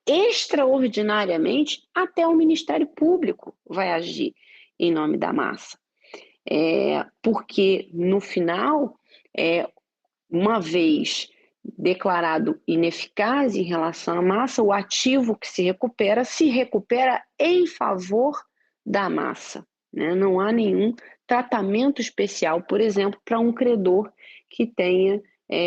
Extraordinariamente, até o Ministério Público vai agir em nome da massa. Porque, no final, uma vez declarado ineficaz em relação à massa, o ativo que se recupera em favor da massa, né? Não há nenhum tratamento especial, por exemplo, para um credor que tenha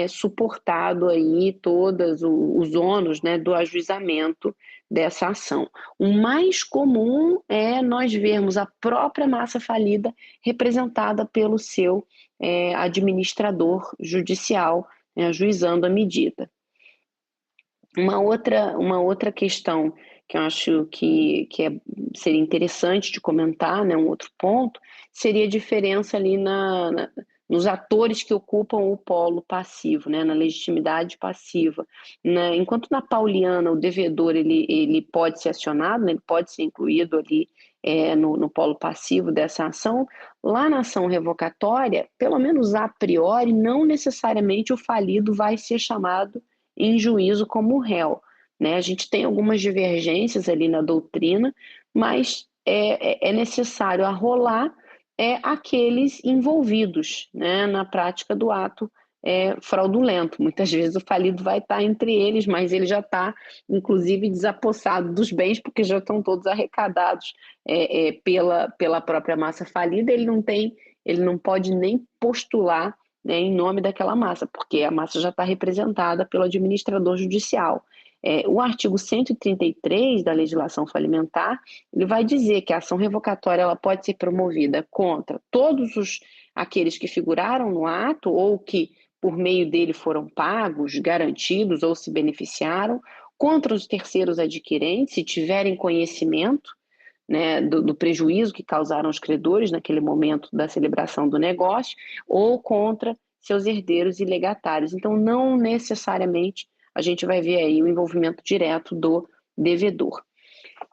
suportado aí todos os ônus, né, do ajuizamento dessa ação. O mais comum é nós vermos a própria massa falida representada pelo seu administrador judicial, ajuizando a medida. Uma outra questão que eu acho que seria interessante de comentar, né, um outro ponto, seria a diferença ali nos atores que ocupam o polo passivo, né, na legitimidade passiva. Enquanto na pauliana o devedor ele pode ser acionado, né, ele pode ser incluído ali no polo passivo dessa ação, lá na ação revocatória, pelo menos a priori, não necessariamente o falido vai ser chamado em juízo como réu, né? A gente tem algumas divergências ali na doutrina, mas é necessário arrolar aqueles envolvidos, né, na prática do ato fraudulento. Muitas vezes o falido vai estar entre eles, mas ele já está, inclusive, desapossado dos bens, porque já estão todos arrecadados pela própria massa falida. Ele não pode nem postular, né, em nome daquela massa, porque a massa já está representada pelo administrador judicial. O artigo 133 da legislação falimentar, ele vai dizer que a ação revocatória ela pode ser promovida contra todos aqueles que figuraram no ato ou que por meio dele foram pagos, garantidos ou se beneficiaram, contra os terceiros adquirentes, se tiverem conhecimento, né, do prejuízo que causaram os credores naquele momento da celebração do negócio, ou contra seus herdeiros e legatários. Então, não necessariamente a gente vai ver aí o envolvimento direto do devedor.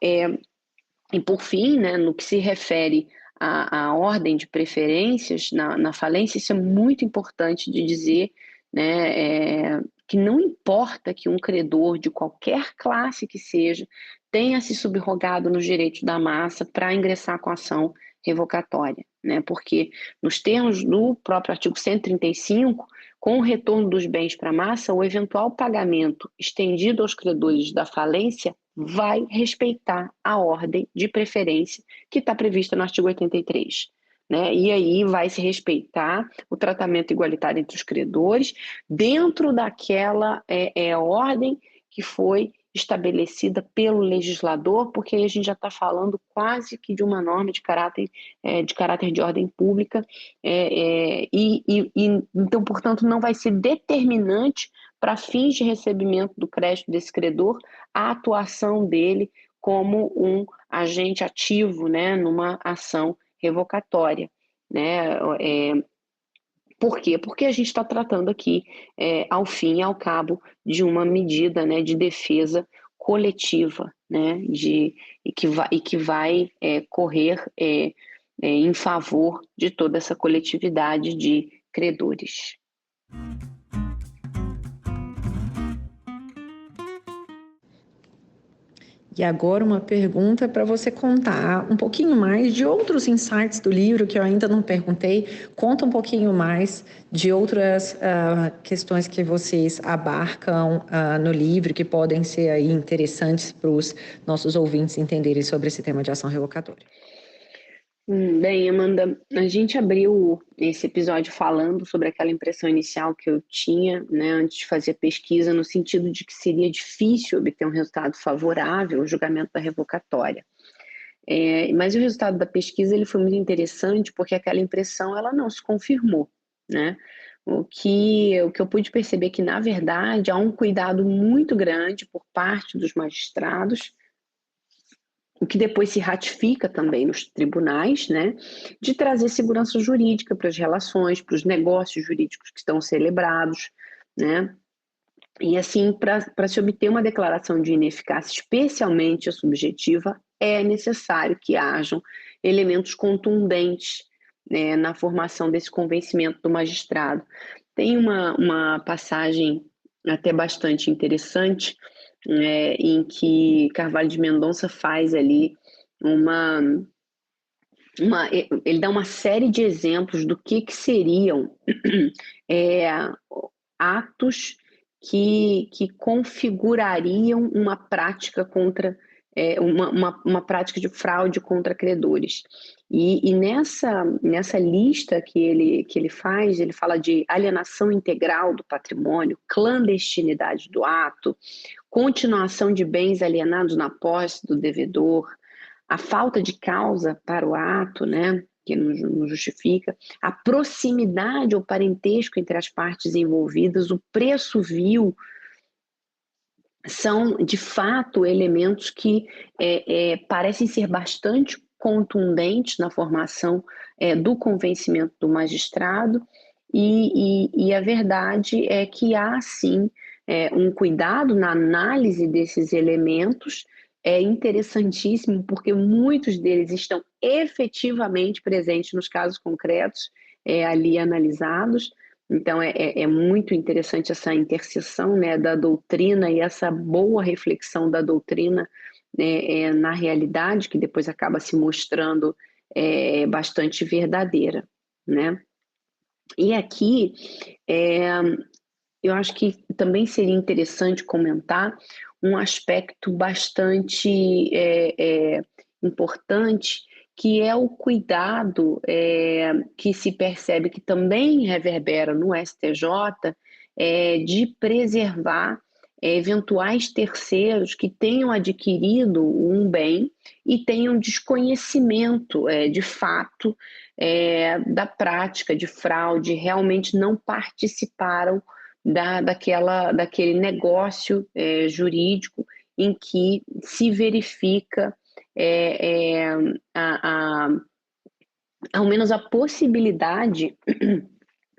E por fim, né, no que se refere à ordem de preferências na falência, isso é muito importante de dizer, né, que não importa que um credor de qualquer classe que seja tenha se subrogado nos direitos da massa para ingressar com a ação revocatória, né? Porque nos termos do próprio artigo 135, com o retorno dos bens para a massa, o eventual pagamento estendido aos credores da falência vai respeitar a ordem de preferência que está prevista no artigo 83. Né? E aí vai se respeitar o tratamento igualitário entre os credores dentro daquela ordem que foi estabelecida pelo legislador, porque aí a gente já está falando quase que de uma norma de caráter de ordem pública, então, portanto, não vai ser determinante para fins de recebimento do crédito desse credor a atuação dele como um agente ativo, né, numa ação revocatória, né? Por quê? Porque a gente está tratando aqui, ao fim e ao cabo, de uma medida, né, de defesa coletiva, né, e que vai correr em favor de toda essa coletividade de credores. E agora uma pergunta para você contar um pouquinho mais de outros insights do livro que eu ainda não perguntei. Conta um pouquinho mais de outras questões que vocês abarcam no livro que podem ser aí interessantes para os nossos ouvintes entenderem sobre esse tema de ação revocatória. Bem, Amanda, a gente abriu esse episódio falando sobre aquela impressão inicial que eu tinha, né, antes de fazer a pesquisa, no sentido de que seria difícil obter um resultado favorável ao julgamento da revocatória. Mas o resultado da pesquisa ele foi muito interessante porque aquela impressão ela não se confirmou, né? O que eu pude perceber é que, na verdade, há um cuidado muito grande por parte dos magistrados, o que depois se ratifica também nos tribunais, né, de trazer segurança jurídica para as relações, para os negócios jurídicos que estão celebrados, né, e assim, para se obter uma declaração de ineficácia, especialmente a subjetiva, é necessário que hajam elementos contundentes, né, na formação desse convencimento do magistrado. Tem uma passagem até bastante interessante, em que Carvalho de Mendonça faz ali ele dá uma série de exemplos do que seriam atos que configurariam uma prática contra uma prática de fraude contra credores. E nessa lista que ele faz, ele fala de alienação integral do patrimônio, clandestinidade do ato, continuação de bens alienados na posse do devedor, a falta de causa para o ato, né, que não justifica, a proximidade ou parentesco entre as partes envolvidas, o preço vil, são, de fato, elementos que parecem ser bastante contundentes na formação do convencimento do magistrado, e a verdade é que há, sim, um cuidado na análise desses elementos. É interessantíssimo porque muitos deles estão efetivamente presentes nos casos concretos ali analisados. Então, é muito interessante essa interseção, né, da doutrina e essa boa reflexão da doutrina na realidade, que depois acaba se mostrando bastante verdadeira, né? E aqui, eu acho que também seria interessante comentar um aspecto bastante importante, que é o cuidado que se percebe que também reverbera no STJ de preservar eventuais terceiros que tenham adquirido um bem e tenham desconhecimento de fato da prática de fraude, realmente não participaram daquele negócio jurídico em que se verifica ao menos a possibilidade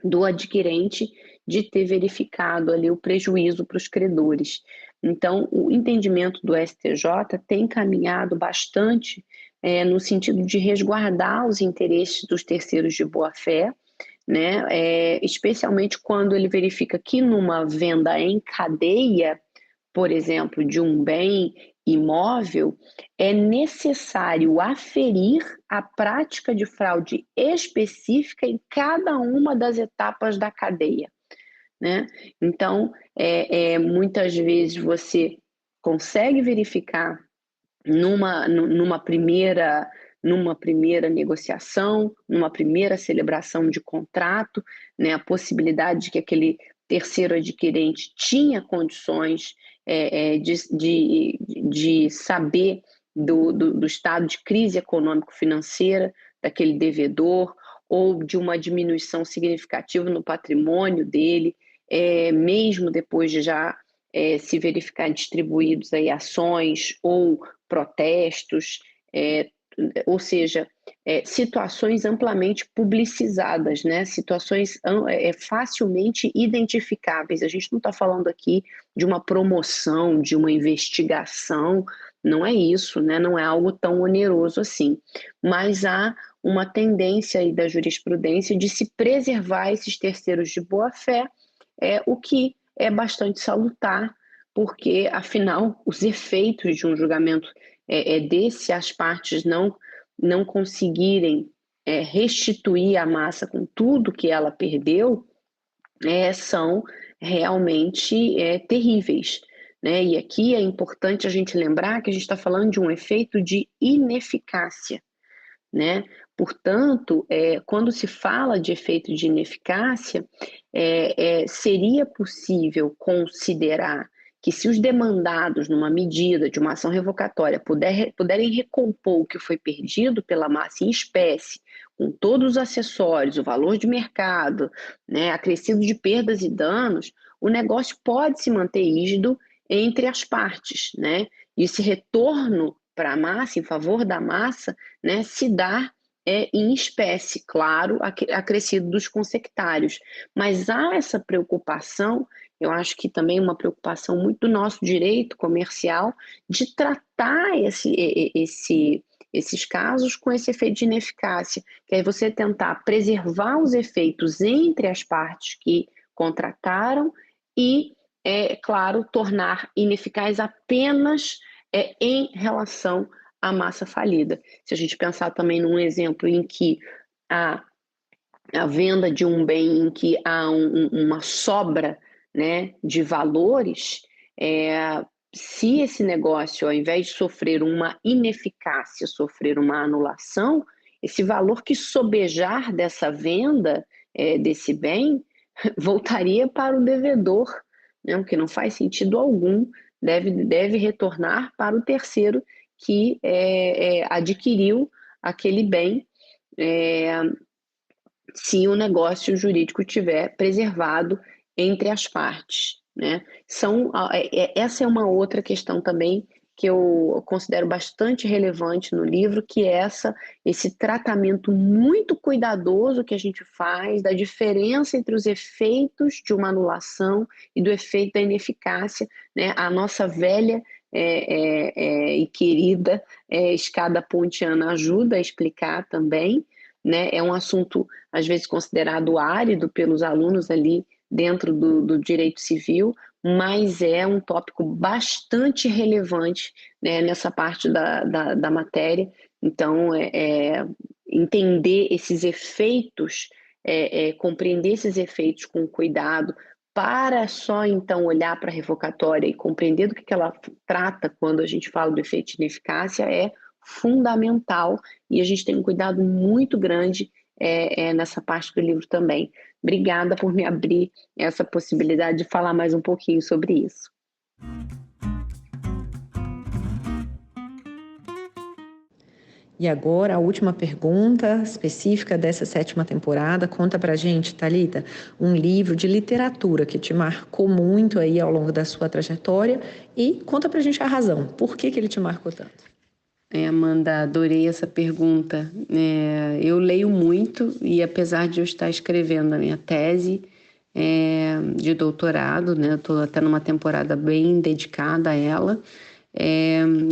do adquirente de ter verificado ali o prejuízo para os credores. Então, o entendimento do STJ tem caminhado bastante no sentido de resguardar os interesses dos terceiros de boa-fé, né? Especialmente quando ele verifica que numa venda em cadeia por exemplo, de um bem imóvel, é necessário aferir a prática de fraude específica em cada uma das etapas da cadeia, né? Então, muitas vezes você consegue verificar numa primeira negociação, numa primeira celebração de contrato, né, a possibilidade de que aquele terceiro adquirente tinha condições de saber do estado de crise econômico-financeira daquele devedor, ou de uma diminuição significativa no patrimônio dele, mesmo depois de já se verificar distribuídos aí ações ou protestos, ou seja, situações amplamente publicizadas, né? Situações facilmente identificáveis. A gente não está falando aqui de uma promoção, de uma investigação, não é isso, né? Não é algo tão oneroso assim. Mas há uma tendência aí da jurisprudência de se preservar esses terceiros de boa-fé, o que é bastante salutar, porque, afinal, os efeitos de um julgamento desse, as partes não conseguirem restituir a massa com tudo que ela perdeu, são realmente terríveis, né? E aqui é importante a gente lembrar que a gente está falando de um efeito de ineficácia, né? Portanto, quando se fala de efeito de ineficácia, seria possível considerar que, se os demandados numa medida de uma ação revocatória puderem recompor o que foi perdido pela massa em espécie, com todos os acessórios, o valor de mercado, né, acrescido de perdas e danos, o negócio pode se manter rígido entre as partes, né? E esse retorno para a massa, em favor da massa, né, se dá em espécie, claro, acrescido dos consectários. Mas há essa preocupação, eu acho que também uma preocupação muito do nosso direito comercial, de tratar esses casos com esse efeito de ineficácia, que é você tentar preservar os efeitos entre as partes que contrataram e, claro, tornar ineficaz apenas em relação à massa falida. Se a gente pensar também num exemplo em que a venda de um bem em que há uma sobra, né, de valores, se esse negócio, ao invés de sofrer uma ineficácia, sofrer uma anulação, esse valor que sobejar dessa venda desse bem voltaria para o devedor, né, o que não faz sentido algum, deve retornar para o terceiro que adquiriu aquele bem, se o negócio jurídico tiver preservado entre as partes, né? Essa é uma outra questão também que eu considero bastante relevante no livro, que é esse tratamento muito cuidadoso que a gente faz da diferença entre os efeitos de uma anulação e do efeito da ineficácia, né? A nossa velha e querida escada pontiana ajuda a explicar também, né? É um assunto, às vezes, considerado árido pelos alunos ali dentro do direito civil, mas é um tópico bastante relevante, né, nessa parte da matéria. Então, entender esses efeitos, compreender esses efeitos com cuidado, para só então olhar para a revocatória e compreender do que ela trata quando a gente fala do efeito de ineficácia, é fundamental, e a gente tem um cuidado muito grande nessa parte do livro também. Obrigada por me abrir essa possibilidade de falar mais um pouquinho sobre isso. E agora, a última pergunta específica dessa 7ª temporada. Conta pra gente, Thalita, um livro de literatura que te marcou muito aí ao longo da sua trajetória, e conta pra gente a razão, por que ele te marcou tanto? Amanda, adorei essa pergunta. Eu leio muito, e apesar de eu estar escrevendo a minha tese de doutorado, né, estou até numa temporada bem dedicada a ela,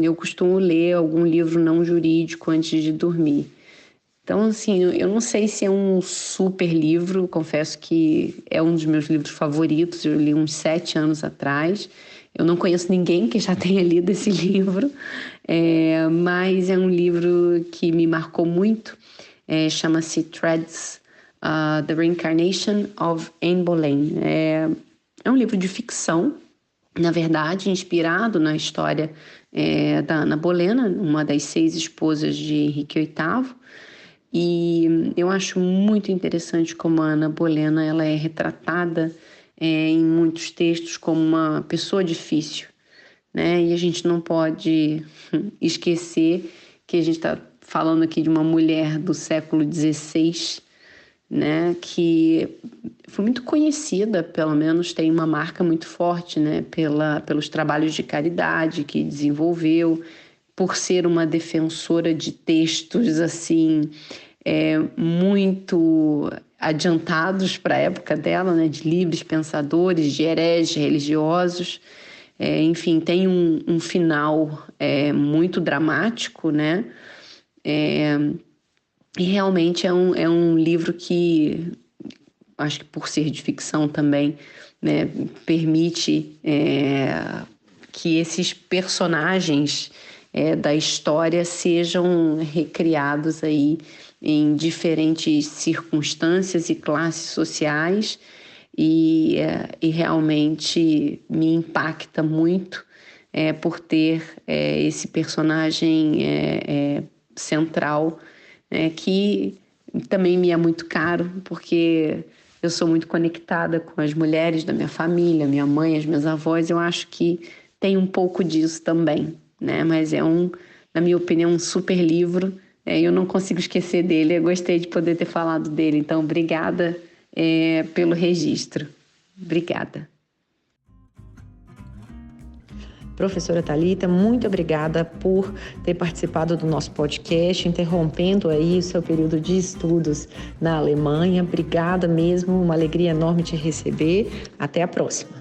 eu costumo ler algum livro não jurídico antes de dormir. Então, assim, eu não sei se é um super livro, confesso que é um dos meus livros favoritos, eu li uns 7 anos atrás. Eu não conheço ninguém que já tenha lido esse livro, mas é um livro que me marcou muito. Chama-se Threads, The Reincarnation of Anne Boleyn. É um livro de ficção, na verdade, inspirado na história da Ana Bolena, uma das 6 esposas de Henrique VIII. E eu acho muito interessante como a Ana Bolena ela é retratada em muitos textos como uma pessoa difícil, né? E a gente não pode esquecer que a gente está falando aqui de uma mulher do século XVI, né? Que foi muito conhecida, pelo menos tem uma marca muito forte, né? Pelos trabalhos de caridade que desenvolveu, por ser uma defensora de textos assim muito adiantados para a época dela, né, de livres pensadores, de hereges religiosos. Enfim, tem um final muito dramático, né? E realmente é um livro que, acho que por ser de ficção também, né, permite que esses personagens da história sejam recriados aí em diferentes circunstâncias e classes sociais e realmente me impacta muito por ter esse personagem central, que também me é muito caro, porque eu sou muito conectada com as mulheres da minha família, minha mãe, as minhas avós. Eu acho que tem um pouco disso também, né? Mas na minha opinião, um super livro. Eu não consigo esquecer dele. Eu gostei de poder ter falado dele. Então, obrigada pelo registro. Obrigada. Professora Thalita, muito obrigada por ter participado do nosso podcast, interrompendo aí o seu período de estudos na Alemanha. Obrigada mesmo, uma alegria enorme te receber. Até a próxima.